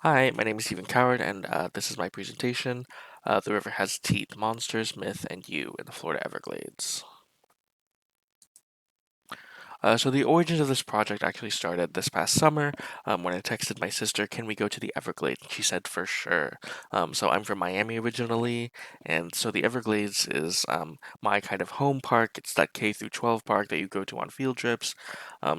Hi, my name is Stephen Coward, and this is my presentation. The River Has Teeth: Monsters, Myth, and You in the Florida Everglades. So the origins of this project actually started this past summer when I texted my sister, "Can we go to the Everglades?" And she said, "For sure." So I'm from Miami originally, and so the Everglades is my kind of home park. It's that K through 12 park that you go to on field trips.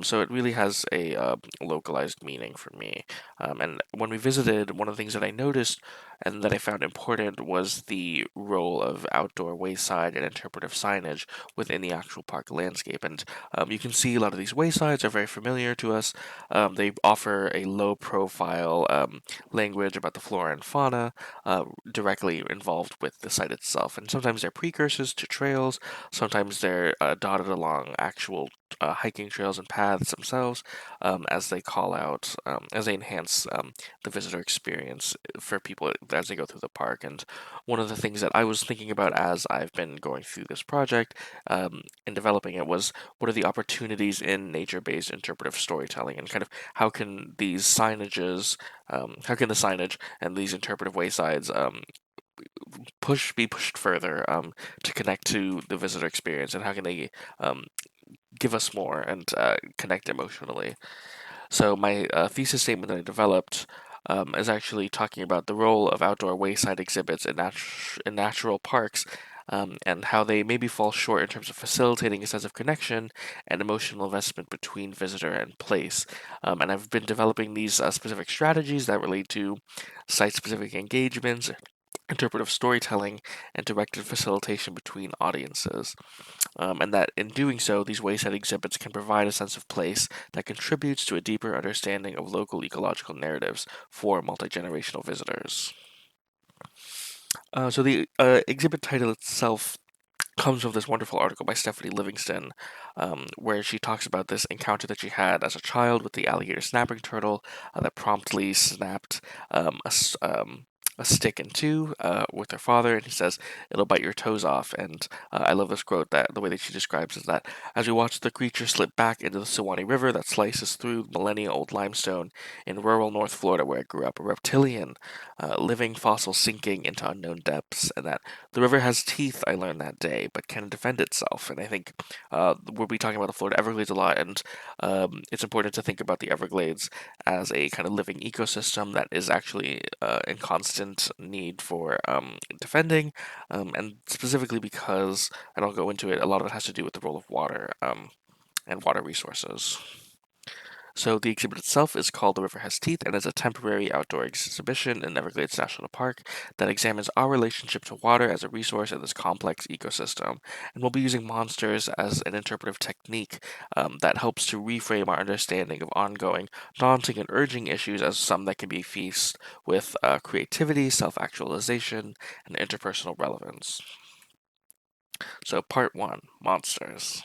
So it really has a localized meaning for me. And when we visited, one of the things that I noticed and that I found important was the role of outdoor wayside and interpretive signage within the actual park landscape. And you can see a lot of these waysides are very familiar to us. They offer a low profile language about the flora and fauna directly involved with the site itself. And sometimes they're precursors to trails, sometimes they're dotted along actual hiking trails and paths themselves as they call out, as they enhance the visitor experience for people as they go through the park. And one of the things that I was thinking about as I've been going through this project and developing it was what are the opportunities in nature-based interpretive storytelling, and kind of how can the signage and these interpretive waysides be pushed further to connect to the visitor experience, and how can they um, give us more and connect emotionally. So my thesis statement that I developed is actually talking about the role of outdoor wayside exhibits in natural parks, and how they maybe fall short in terms of facilitating a sense of connection and emotional investment between visitor and place. And I've been developing these specific strategies that relate to site-specific engagements, interpretive storytelling, and directed facilitation between audiences. And that in doing so, these wayside exhibits can provide a sense of place that contributes to a deeper understanding of local ecological narratives for multi-generational visitors. So the exhibit title itself comes from this wonderful article by Stephanie Livingston, where she talks about this encounter that she had as a child with the alligator snapping turtle that promptly snapped a stick in two with her father, and he says it'll bite your toes off. And I love this quote that the way that she describes is that as we watch the creature slip back into the Suwannee River that slices through millennia-old limestone in rural North Florida, where I grew up, a reptilian, living fossil sinking into unknown depths, and that the river has teeth, I learned that day, but can defend itself. And I think we'll be talking about the Florida Everglades a lot, and it's important to think about the Everglades as a kind of living ecosystem that is actually in constant need for defending, and specifically because, and I'll go into it, a lot of it has to do with the role of water and water resources. So the exhibit itself is called The River Has Teeth and is a temporary outdoor exhibition in Everglades National Park that examines our relationship to water as a resource in this complex ecosystem. And we'll be using monsters as an interpretive technique that helps to reframe our understanding of ongoing, daunting, and urging issues as some that can be faced with creativity, self-actualization, and interpersonal relevance. So part one, monsters.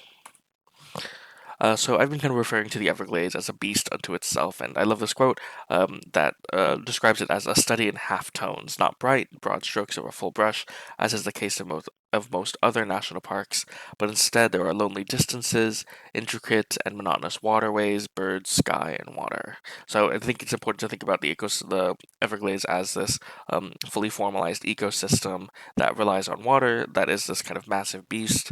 So I've been kind of referring to the Everglades as a beast unto itself, and I love this quote that describes it as a study in half tones, not bright, broad strokes of a full brush, as is the case of most other national parks, but instead there are lonely distances, intricate and monotonous waterways, birds, sky, and water. So I think it's important to think about the Everglades as this fully formalized ecosystem that relies on water, that is this kind of massive beast.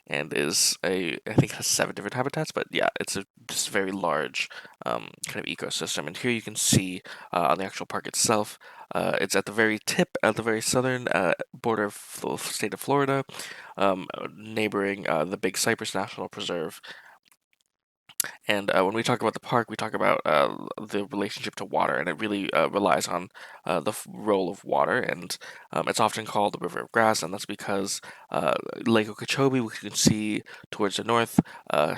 And is I think has seven different habitats, but yeah, it's a just very large kind of ecosystem. And here you can see on the actual park itself, it's at the very tip, at the very southern border of the state of Florida, neighboring the Big Cypress National Preserve. And when we talk about the park, we talk about the relationship to water, and it really relies on role of water. And it's often called the River of Grass, and that's because Lake Okeechobee, which you can see towards the north,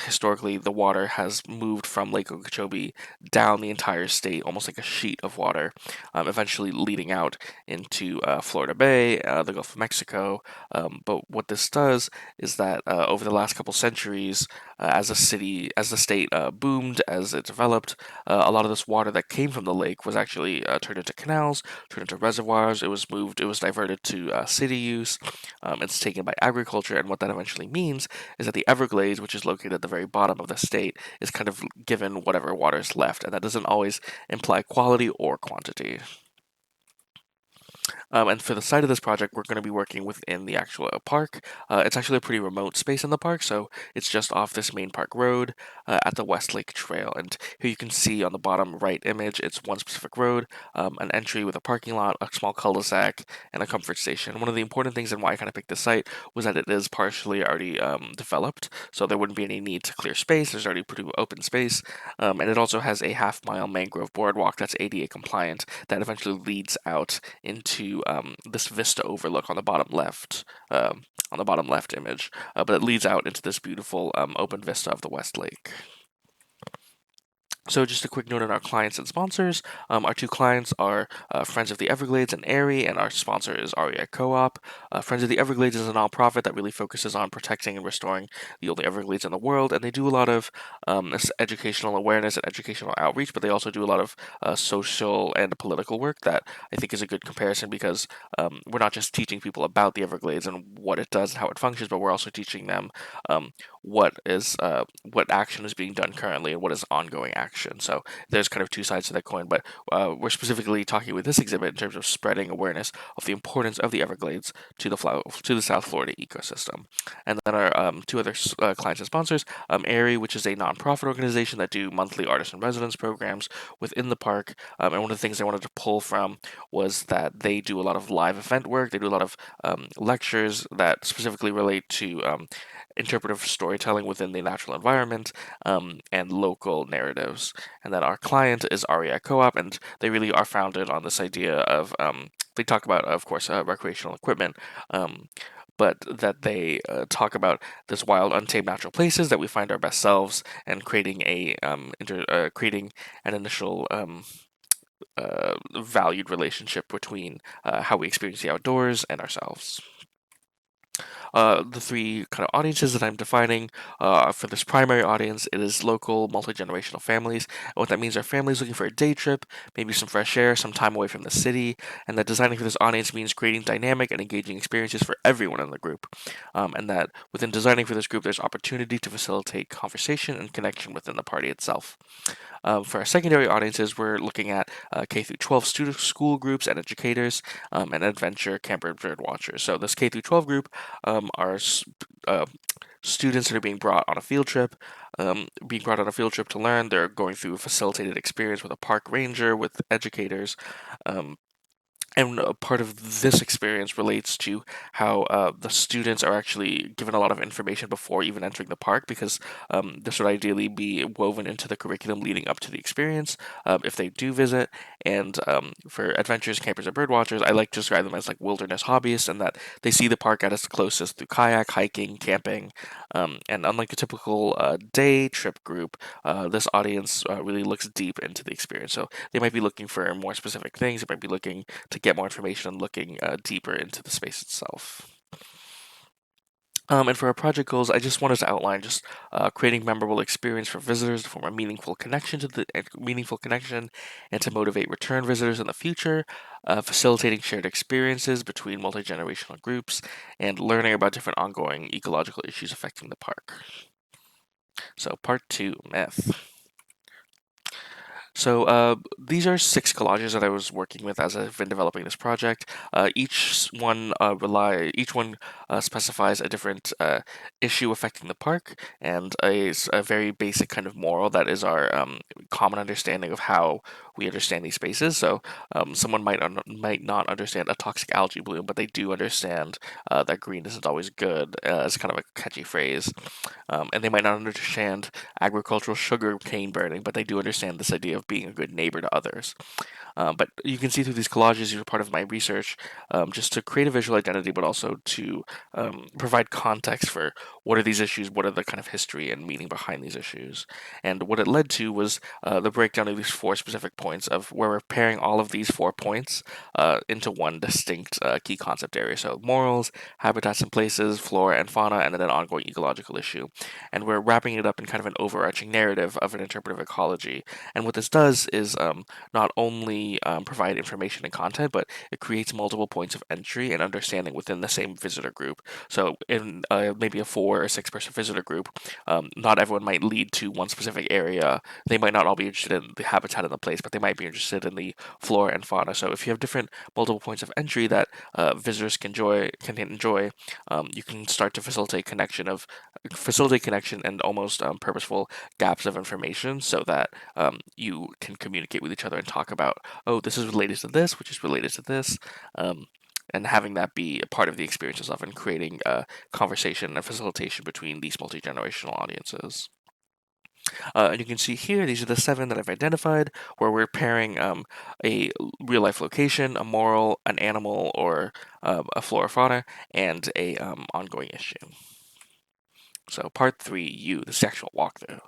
historically the water has moved from Lake Okeechobee down the entire state, almost like a sheet of water, eventually leading out into Florida Bay, the Gulf of Mexico. But what this does is that over the last couple centuries, as the state boomed as it developed. A lot of this water that came from the lake was actually turned into canals, turned into reservoirs. It was moved, it was diverted to city use. It's taken by agriculture, and what that eventually means is that the Everglades, which is located at the very bottom of the state, is kind of given whatever water is left, and that doesn't always imply quality or quantity. And for the site of this project, we're going to be working within the actual park. It's actually a pretty remote space in the park, so it's just off this main park road at the Westlake Trail. And here you can see on the bottom right image, it's one specific road, an entry with a parking lot, a small cul-de-sac, and a comfort station. One of the important things and why I kind of picked this site was that it is partially already developed, so there wouldn't be any need to clear space. There's already pretty open space, and it also has a half-mile mangrove boardwalk that's ADA compliant that eventually leads out into this vista overlook on the bottom left, image, but it leads out into this beautiful open vista of the West Lake. So just a quick note on our clients and sponsors. Our two clients are Friends of the Everglades and ARI, and our sponsor is REI Co-op. Friends of the Everglades is a nonprofit that really focuses on protecting and restoring the only Everglades in the world, and they do a lot of educational awareness and educational outreach, but they also do a lot of social and political work that I think is a good comparison because we're not just teaching people about the Everglades and what it does and how it functions, but we're also teaching them um, what action is being done currently and what is ongoing action. So there's kind of two sides to that coin, but we're specifically talking with this exhibit in terms of spreading awareness of the importance of the Everglades to the South Florida ecosystem. And then our two other clients and sponsors, ARI, which is a nonprofit organization that do monthly artist in residence programs within the park. And one of the things I wanted to pull from was that they do a lot of live event work. They do a lot of lectures that specifically relate to interpretive storytelling within the natural environment and local narratives. And then our client is REI Co-op, and they really are founded on this idea of they talk about, of course, recreational equipment. But that they talk about this wild, untamed natural places that we find our best selves, and creating creating an initial valued relationship between how we experience the outdoors and ourselves. The three kind of audiences that I'm defining for this primary audience, it is local, multi-generational families. And what that means are families looking for a day trip, maybe some fresh air, some time away from the city, and that designing for this audience means creating dynamic and engaging experiences for everyone in the group. And that within designing for this group, there's opportunity to facilitate conversation and connection within the party itself. For our secondary audiences, we're looking at K through 12 student school groups and educators and adventure camper and bird watchers. So this K through 12 group are students that are being brought on a field trip to learn. They're going through a facilitated experience with a park ranger, with educators. Um, and a part of this experience relates to how the students are actually given a lot of information before even entering the park, because this would ideally be woven into the curriculum leading up to the experience if they do visit. And for adventurers, campers, and birdwatchers, I like to describe them as like wilderness hobbyists, and that they see the park at its closest through kayak, hiking, camping. And unlike a typical day trip group, this audience really looks deep into the experience. So they might be looking for more specific things. They might be looking to get more information and looking deeper into the space itself. And for our project goals, I just wanted to outline just creating memorable experience for visitors to form a meaningful connection, and to motivate return visitors in the future. Facilitating shared experiences between multi generational groups, and learning about different ongoing ecological issues affecting the park. So, part two, myth. So these are six collages that I was working with as I've been developing this project. Each one specifies a different issue affecting the park, and a very basic kind of moral that is our common understanding of how we understand these spaces. So someone might not understand a toxic algae bloom, but they do understand that green isn't always good. As kind of a catchy phrase, and they might not understand agricultural sugar cane burning, but they do understand this idea of being a good neighbor to others. But you can see through these collages, these are part of my research, just to create a visual identity, but also to provide context for what are these issues? What are the kind of history and meaning behind these issues? And what it led to was the breakdown of these four specific points of where we're pairing all of these 4 points into one distinct key concept area. So morals, habitats and places, flora and fauna, and then an ongoing ecological issue. And we're wrapping it up in kind of an overarching narrative of an interpretive ecology. And what this does is not only provide information and content, but it creates multiple points of entry and understanding within the same visitor group. So in maybe a 4 or 6 person visitor group, not everyone might lead to one specific area. They might not all be interested in the habitat of the place, but they might be interested in the flora and fauna. So if you have different multiple points of entry that visitors can enjoy, you can start to facilitate connection and almost purposeful gaps of information so that you can communicate with each other and talk about, oh, this is related to this, which is related to this. And having that be a part of the experience itself and creating a conversation and facilitation between these multi-generational audiences. And you can see here, these are the 7 that I've identified, where we're pairing a real life location, a moral, an animal, or a flora fauna, and a ongoing issue. So part 3, the sexual walkthrough.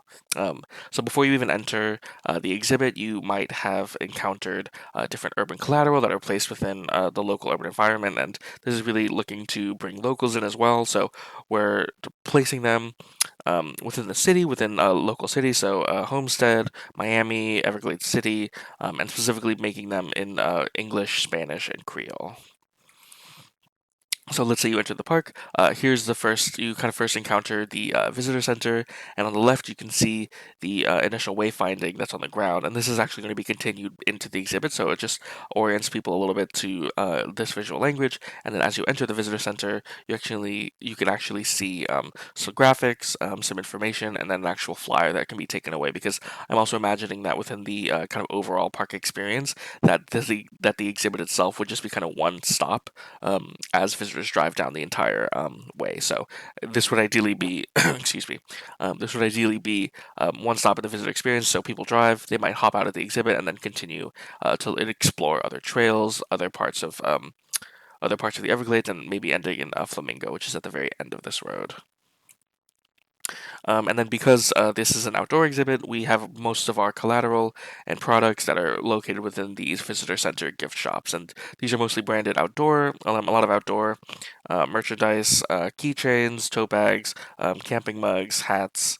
So before you even enter the exhibit, you might have encountered different urban collateral that are placed within the local urban environment, and this is really looking to bring locals in as well. So we're placing them within the city, within a local city, so Homestead, Miami, Everglades City, and specifically making them in English, Spanish, and Creole. So let's say you enter the park. Here's the first, you kind of first encounter the visitor center, and on the left you can see the initial wayfinding that's on the ground. And this is actually going to be continued into the exhibit, so it just orients people a little bit to this visual language. And then as you enter the visitor center, you can actually see some graphics, some information, and then an actual flyer that can be taken away. Because I'm also imagining that within the kind of overall park experience, that the exhibit itself would just be kind of one stop as visitors drive down the entire way. So this would ideally be, excuse me, this would ideally be one stop in the visitor experience. So people drive, they might hop out of the exhibit and then continue to explore other trails, other parts of the Everglades, and maybe ending in Flamingo, which is at the very end of this road. And then because this is an outdoor exhibit, we have most of our collateral and products that are located within these visitor center gift shops. And these are mostly branded outdoor, a lot of outdoor merchandise, keychains, tote bags, camping mugs, hats.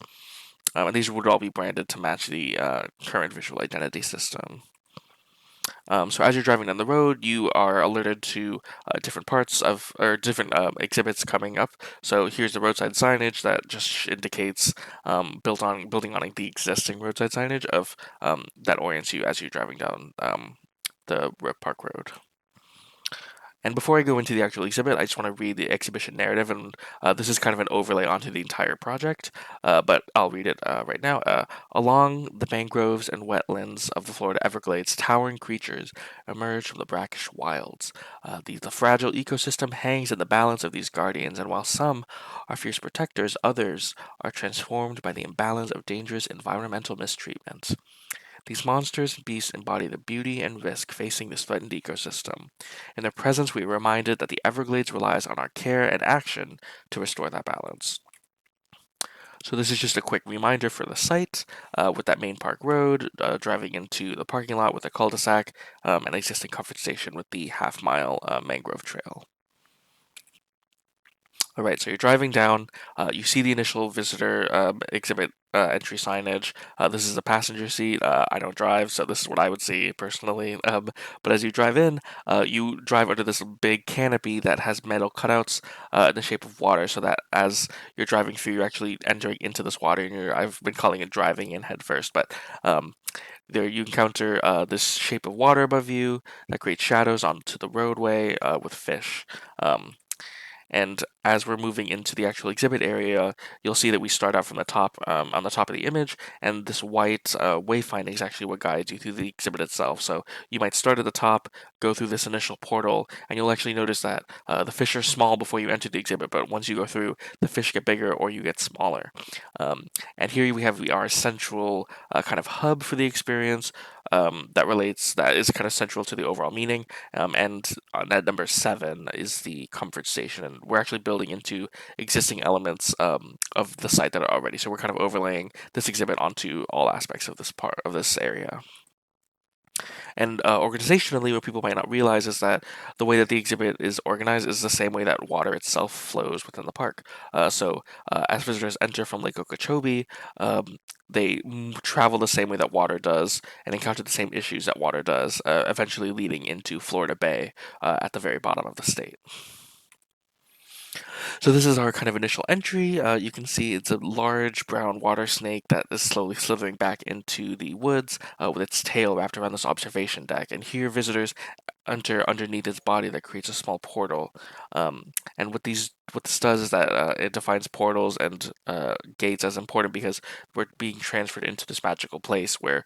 And these would all be branded to match the current visual identity system. So as you're driving down the road, you are alerted to different parts of or different exhibits coming up. So here's the roadside signage that just indicates building on like, the existing roadside signage of that orients you as you're driving down the park road. And before I go into the actual exhibit, I just want to read the exhibition narrative, and this is kind of an overlay onto the entire project, but I'll read it right now. Along the mangroves and wetlands of the Florida Everglades, towering creatures emerge from the brackish wilds. The fragile ecosystem hangs in the balance of these guardians, and while some are fierce protectors, others are transformed by the imbalance of dangerous environmental mistreatment. These monsters and beasts embody the beauty and risk facing this threatened ecosystem. In their presence, we are reminded that the Everglades relies on our care and action to restore that balance. So this is just a quick reminder for the site, with that main park road, driving into the parking lot with a cul-de-sac, and existing comfort station with the half-mile mangrove trail. All right, so you're driving down. You see the initial visitor exhibit entry signage. This is a passenger seat. I don't drive, so this is what I would see personally. But as you drive in, you drive under this big canopy that has metal cutouts in the shape of water, so that as you're driving through, you're actually entering into this water, and I've been calling it driving in head first, but there you encounter this shape of water above you that creates shadows onto the roadway with fish. And as we're moving into the actual exhibit area, you'll see that we start out from the top, on the top of the image, and this white wayfinding is actually what guides you through the exhibit itself. So you might start at the top, go through this initial portal, and you'll actually notice that the fish are small before you enter the exhibit, but once you go through, the fish get bigger or you get smaller. And here we have our central kind of hub for the experience, that is kind of central to the overall meaning. And at number 7 is the comfort station, and we're actually building into existing elements of the site that are already. So we're kind of overlaying this exhibit onto all aspects of this part of this area. And organizationally, what people might not realize is that the way that the exhibit is organized is the same way that water itself flows within the park. As visitors enter from Lake Okeechobee, they travel the same way that water does and encounter the same issues that water does, eventually leading into Florida Bay at the very bottom of the state. So this is our kind of initial entry. You can see it's a large brown water snake that is slowly slithering back into the woods with its tail wrapped around this observation deck. And here visitors enter underneath its body that creates a small portal. And what this does is that it defines portals and gates as important because we're being transferred into this magical place where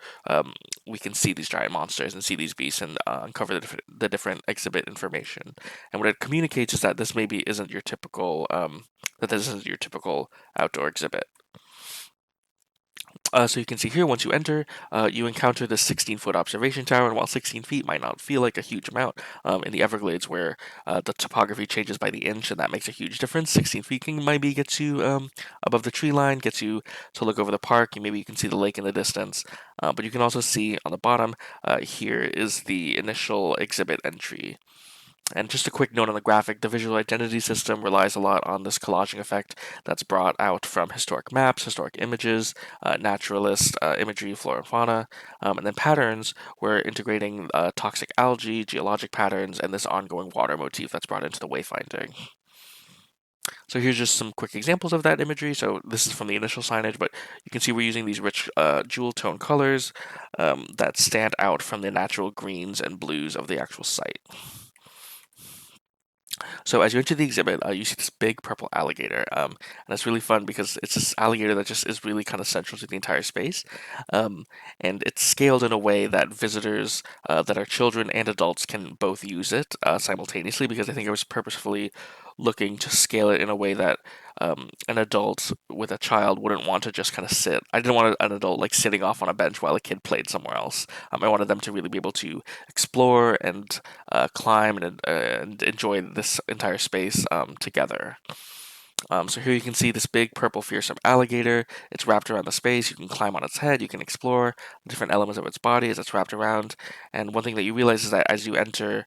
we can see these giant monsters and see these beasts and uncover the different exhibit information. And what it communicates is that this maybe isn't your typical outdoor exhibit. So you can see here, once you enter, you encounter this 16-foot observation tower, and while 16 feet might not feel like a huge amount, in the Everglades where the topography changes by the inch, and that makes a huge difference, 16 feet can maybe get you above the tree line, gets you to look over the park, and maybe you can see the lake in the distance. But you can also see on the bottom, here is the initial exhibit entry. And just a quick note on the graphic, the visual identity system relies a lot on this collaging effect that's brought out from historic maps, historic images, naturalist imagery, flora and fauna, and then patterns. We're integrating toxic algae, geologic patterns, and this ongoing water motif that's brought into the wayfinding. So here's just some quick examples of that imagery. So this is from the initial signage, but you can see we're using these rich jewel tone colors that stand out from the natural greens and blues of the actual site. So as you enter the exhibit, you see this big purple alligator, and it's really fun because it's this alligator that just is really kind of central to the entire space, um, and it's scaled in a way that visitors that are children and adults can both use it simultaneously. Because I think I was purposefully looking to scale it in a way that an adult with a child wouldn't want to just kind of sit. I didn't want an adult like sitting off on a bench while a kid played somewhere else. I wanted them to really be able to explore and climb and enjoy this entire space together. So here you can see this big purple fearsome alligator. It's wrapped around the space. You can climb on its head. You can explore different elements of its body as it's wrapped around. And one thing that you realize is that as you enter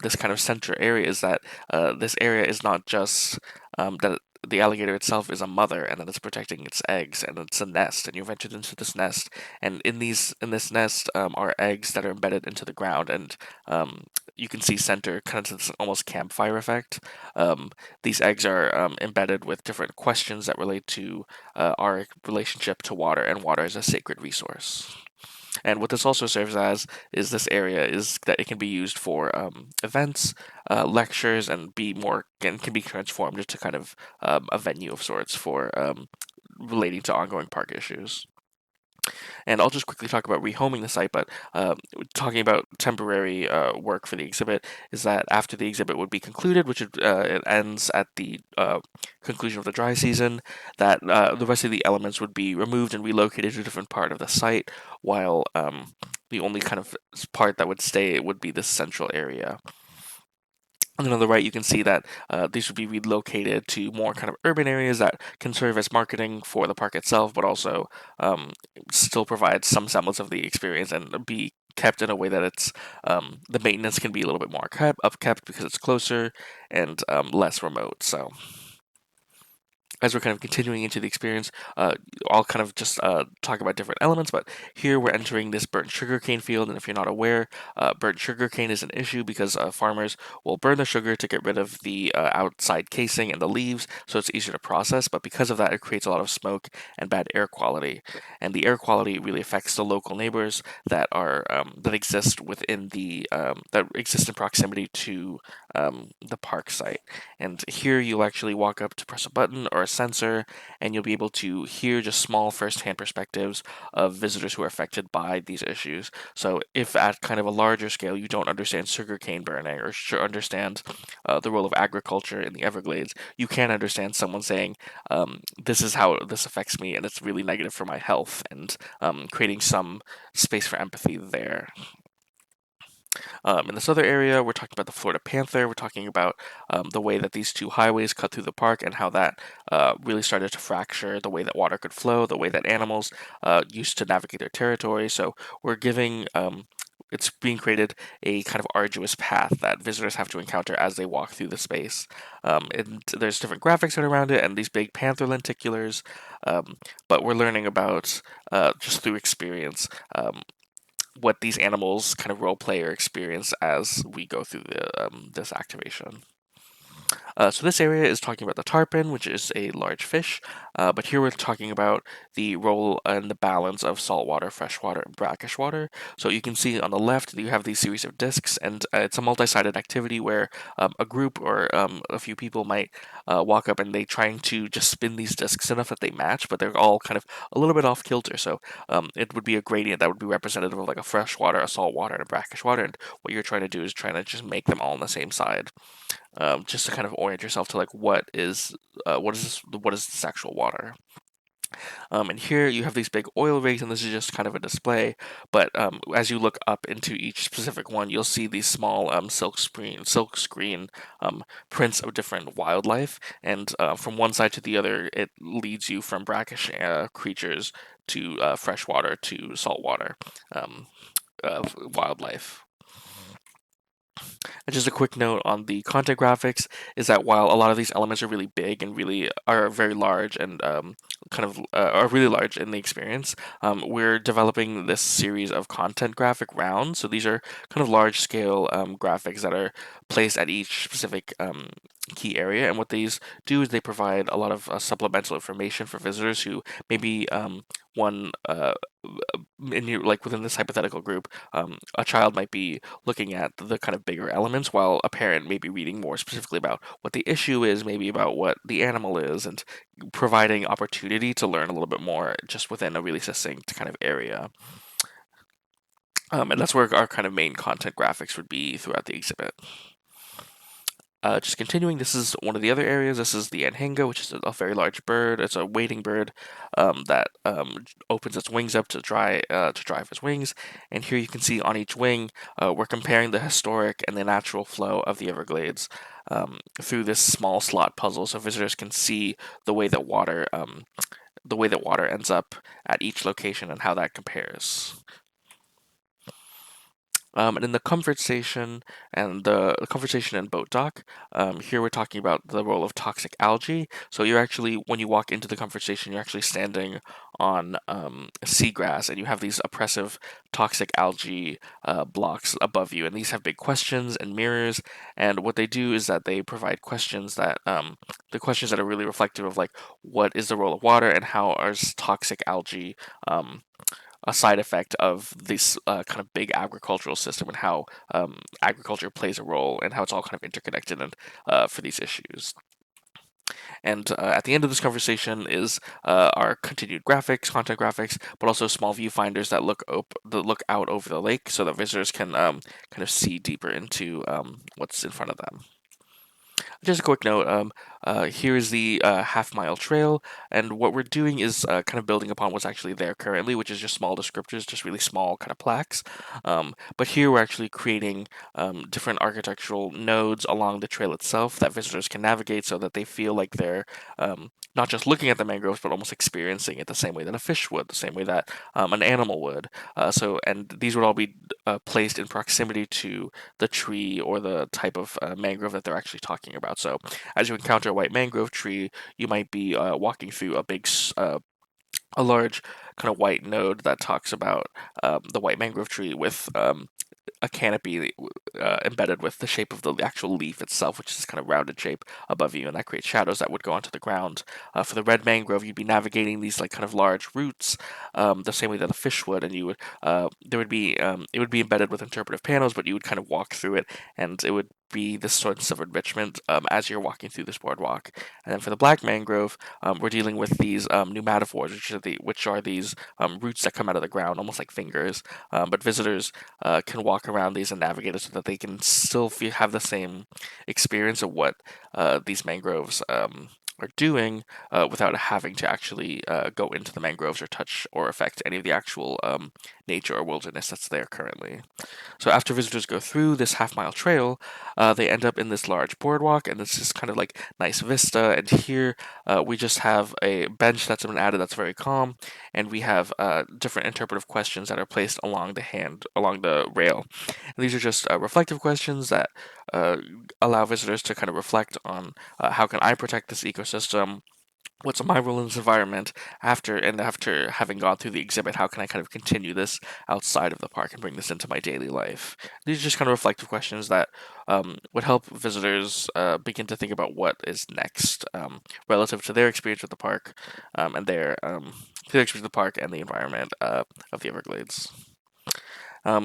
this kind of center area is that this area is not just that the alligator itself is a mother and that it's protecting its eggs and it's a nest and you've entered into this nest and in this nest are eggs that are embedded into the ground and you can see center kind of this almost campfire effect. These eggs are embedded with different questions that relate to our relationship to water and water as a sacred resource. And what this also serves as is this area is that it can be used for events, lectures, and can be transformed into kind of a venue of sorts for relating to ongoing park issues. And I'll just quickly talk about rehoming the site, but talking about temporary work for the exhibit is that after the exhibit would be concluded, which it ends at the conclusion of the dry season, that the rest of the elements would be removed and relocated to a different part of the site, while the only kind of part that would stay would be this central area. And then on the right, you can see that these would be relocated to more kind of urban areas that can serve as marketing for the park itself, but also still provide some semblance of the experience and be kept in a way that it's the maintenance can be a little bit more upkept because it's closer and less remote. So as we're kind of continuing into the experience, I'll kind of just talk about different elements, but here we're entering this burnt sugarcane field, and if you're not aware, burnt sugarcane is an issue because farmers will burn the sugar to get rid of the outside casing and the leaves, so it's easier to process, but because of that, it creates a lot of smoke and bad air quality, and the air quality really affects the local neighbors that exist within that exist in proximity to the park site. And here you'll actually walk up to press a button or sensor, and you'll be able to hear just small first-hand perspectives of visitors who are affected by these issues. So if at kind of a larger scale you don't understand sugarcane burning or understand the role of agriculture in the Everglades, you can understand someone saying, this is how this affects me, and it's really negative for my health, and creating some space for empathy there. In this other area, we're talking about the Florida Panther. We're talking about the way that these two highways cut through the park and how that really started to fracture the way that water could flow, the way that animals used to navigate their territory. So we're giving it's being created a kind of arduous path that visitors have to encounter as they walk through the space. And there's different graphics that are around it and these big panther lenticulars, but we're learning about just through experience what these animals kind of role play or experience as we go through this activation. So this area is talking about the tarpon, which is a large fish, but here we're talking about the role and the balance of saltwater, freshwater, and brackish water. So you can see on the left you have these series of discs, and it's a multi-sided activity where a group or a few people might walk up and they trying to just spin these discs enough that they match, but they're all kind of a little bit off kilter. So it would be a gradient that would be representative of like a freshwater, a saltwater, and a brackish water, and what you're trying to do is trying to just make them all on the same side, just to kind of orient yourself to like what is this actual water. And here you have these big oil rigs, and this is just kind of a display. But as you look up into each specific one, you'll see these small silk screen prints of different wildlife. And from one side to the other, it leads you from brackish creatures to freshwater to saltwater wildlife. And just a quick note on the content graphics is that while a lot of these elements are really big and really are very large and kind of are really large in the experience, we're developing this series of content graphic rounds. So these are kind of large scale graphics that are placed at each specific key area. And what these do is they provide a lot of supplemental information for visitors who maybe one in you like within this hypothetical group, a child might be looking at the kind of bigger elements, while a parent may be reading more specifically about what the issue is, maybe about what the animal is, and providing opportunity to learn a little bit more just within a really succinct kind of area. And that's where our kind of main content graphics would be throughout the exhibit. Just continuing, this is one of the other areas. This is the anhinga, which is a very large bird. It's a wading bird that opens its wings up to dry off its wings. And here you can see on each wing, we're comparing the historic and the natural flow of the Everglades through this small slot puzzle, so visitors can see the way that water ends up at each location and how that compares. And in the comfort station and the comfort station and boat dock, here we're talking about the role of toxic algae. So you're actually, when you walk into the comfort station, you're actually standing on seagrass, and you have these oppressive toxic algae blocks above you, and these have big questions and mirrors. And what they do is that they provide questions that the questions that are really reflective of like what is the role of water and how is toxic algae a side effect of this kind of big agricultural system, and how agriculture plays a role and how it's all kind of interconnected and for these issues. And at the end of this conversation is our continued graphics, content graphics, but also small viewfinders that look out over the lake, so that visitors can kind of see deeper into what's in front of them. Just a quick note, here's the half-mile trail, and what we're doing is kind of building upon what's actually there currently, which is just small descriptors, just really small kind of plaques. But here we're actually creating different architectural nodes along the trail itself that visitors can navigate, so that they feel like they're not just looking at the mangroves, but almost experiencing it the same way that a fish would, the same way that an animal would. And these would all be placed in proximity to the tree or the type of mangrove that they're actually talking about. So as you encounter a white mangrove tree, you might be walking through a large kind of white node that talks about the white mangrove tree with a canopy embedded with the shape of the actual leaf itself, which is this kind of rounded shape above you, and that creates shadows that would go onto the ground. For the red mangrove, you'd be navigating these like kind of large roots, the same way that a fish would, and you would it would be embedded with interpretive panels, but you would kind of walk through it, and it would be this source of enrichment as you're walking through this boardwalk. And then for the black mangrove, we're dealing with these pneumativores, which are these roots that come out of the ground, almost like fingers. But visitors can walk around these and navigate it so that they can still have the same experience of what these mangroves are doing without having to actually go into the mangroves or touch or affect any of the actual nature or wilderness that's there currently. So after visitors go through this half-mile trail, they end up in this large boardwalk, and it's just kind of like nice vista. And here we just have a bench that's been added that's very calm, and we have different interpretive questions that are placed along the rail. And these are just reflective questions that uh, allow visitors to kind of reflect on how can I protect this ecosystem, what's my role in this environment after having gone through the exhibit, how can I kind of continue this outside of the park and bring this into my daily life. These are just kind of reflective questions that would help visitors begin to think about what is next relative to their experience with the park and their experience with the park and the environment of the Everglades.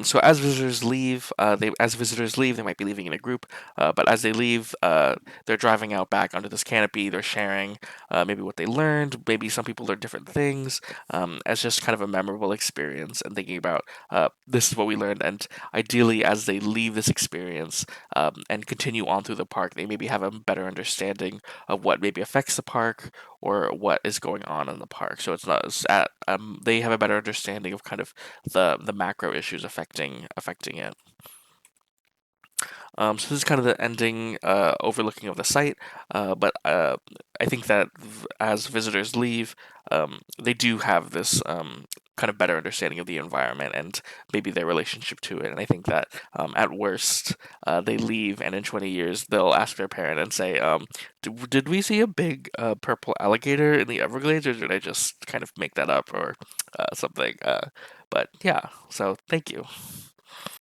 So as visitors leave, they might be leaving in a group, but as they leave, they're driving out back under this canopy. They're sharing maybe what they learned. Maybe some people learn different things, as just kind of a memorable experience and thinking about this is what we learned. And ideally, as they leave this experience and continue on through the park, they maybe have a better understanding of what maybe affects the park or what is going on in the park. So it's not they have a better understanding of kind of the macro issues affecting it. So this is kind of the ending overlooking of the site, but I think that as visitors leave, they do have this kind of better understanding of the environment and maybe their relationship to it. And I think that at worst, they leave, and in 20 years, they'll ask their parent and say, did we see a big purple alligator in the Everglades, or did I just kind of make that up or something?" But yeah, so thank you.